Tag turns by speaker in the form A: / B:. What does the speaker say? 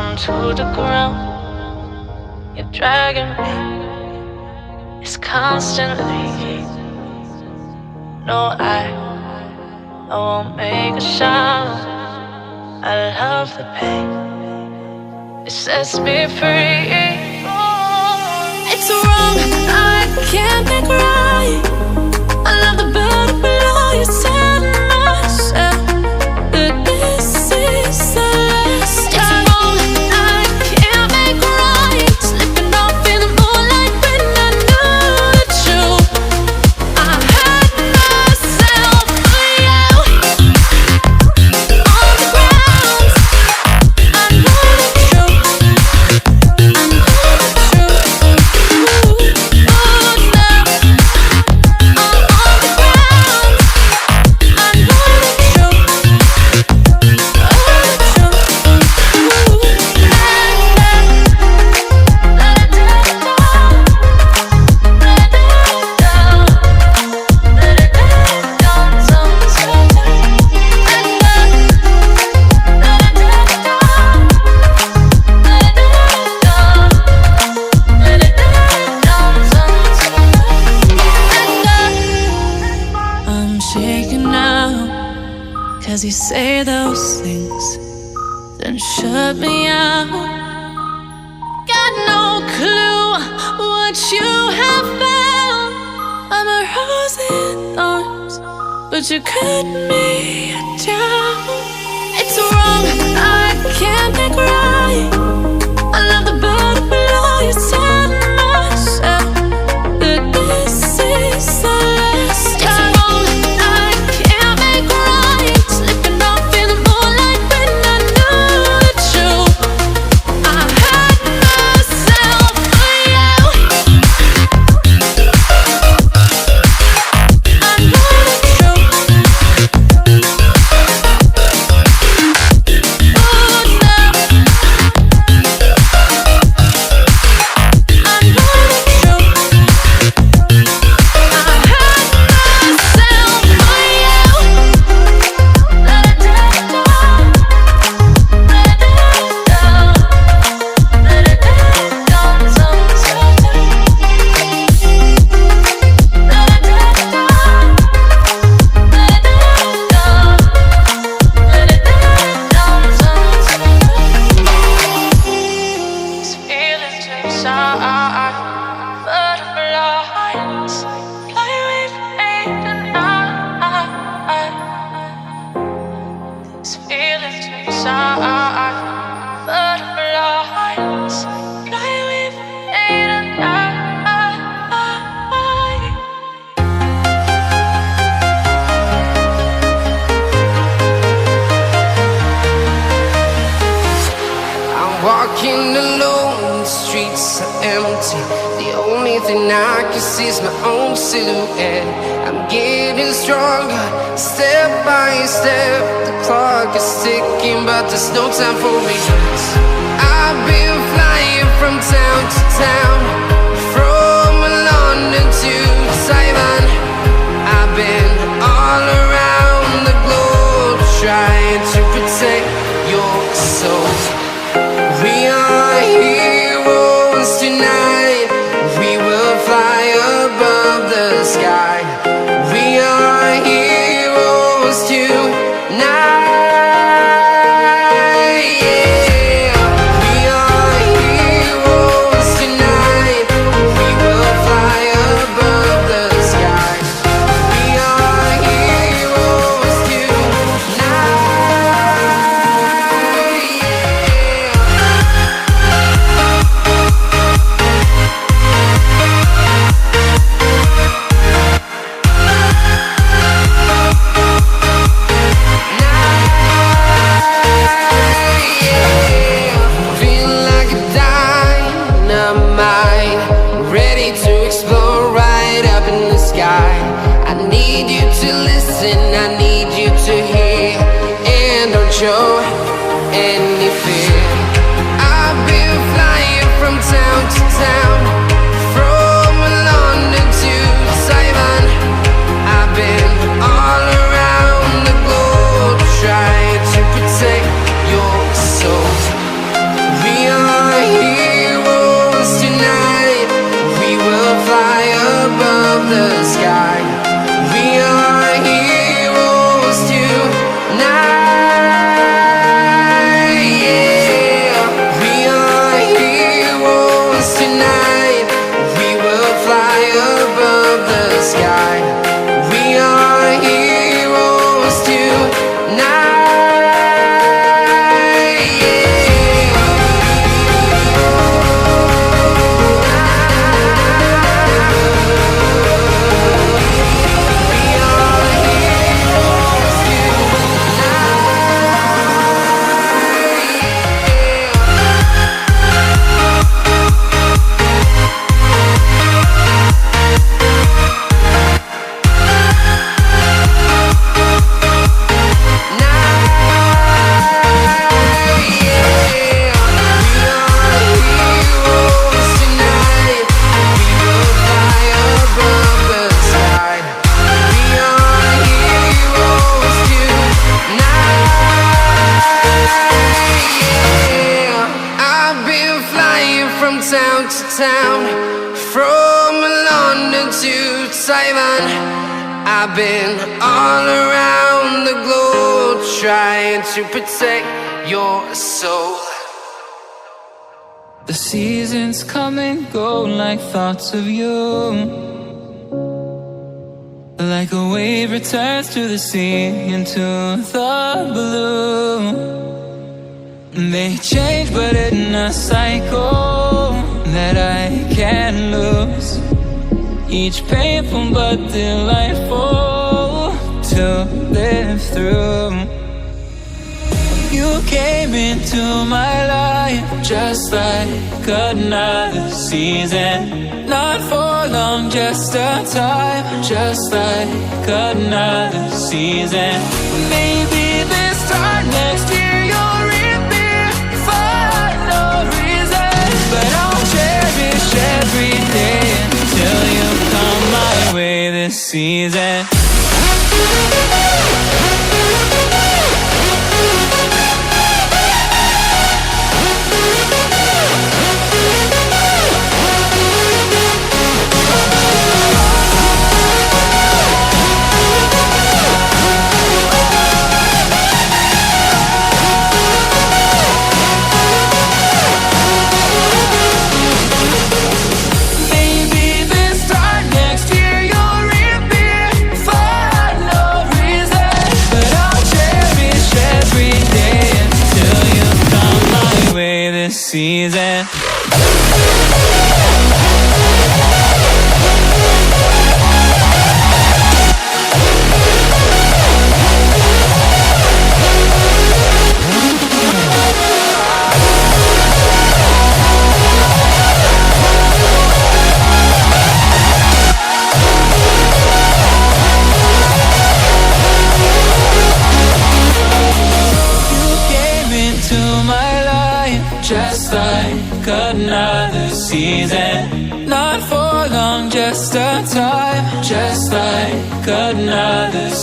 A: down to the ground. You're dragging me, it's constantly. No, I won't make a sound. I love the pain, it sets me free. It's wrong, I can't make right. I love the bird below you, said myself that this is the last time. It's wrong, I can't make right. Slipping off in the moonlight when I knew the truth. I hurt myself for you. On the ground, I know the truth. I know the truth. Oh, now I'm on the ground. I know the truth. Oh, the truth. Let it down. Let it down. Let it down. Sometimes. Let it down. Let it down. Let it down sometimes. I'm shaking now, 'cause you say those things, then shut me out. Got no clue what you have found. I'm a rose in thorns, but you cut me down. It's wrong, I can't make right. I love the bird below you, said myself that this is the last time. It's wrong, I can't make right. Slipping off in the moonlight when I knew the truth. I hurt myself for you. I know the truth. Oh, now I know
B: Walking alone, the streets are empty. The only thing I can see is my own silhouette. I'm getting stronger, step by step. The clock is ticking, but there's no time for me. I've been flying from town to town, from London to Taiwan. I've been all around the globe, trying to protect your soul. We are heroes tonight. We will fly above the sky. We are heroes tonight. Yeah. We are heroes tonight. We will fly above the sky. We are heroes tonight. Show any fear. I've been flying from town to town, from London to Taiwan. I've been all around the globe, trying to protect your soul. to town, from London to Taiwan. I've been all around the globe trying to protect your soul.
A: The seasons come and go like thoughts of you. Like a wave returns to the sea into the blue. They change but in a cycle that I can't lose. Each painful but delightful to live through. You came into my life just like another season. Not for long, just a time, just like another season. Maybe this time next year you'll reappear for no reason. But I'll cherish every day until you come my way this season. Season. Just like another season. Not for long, just a time. Just like another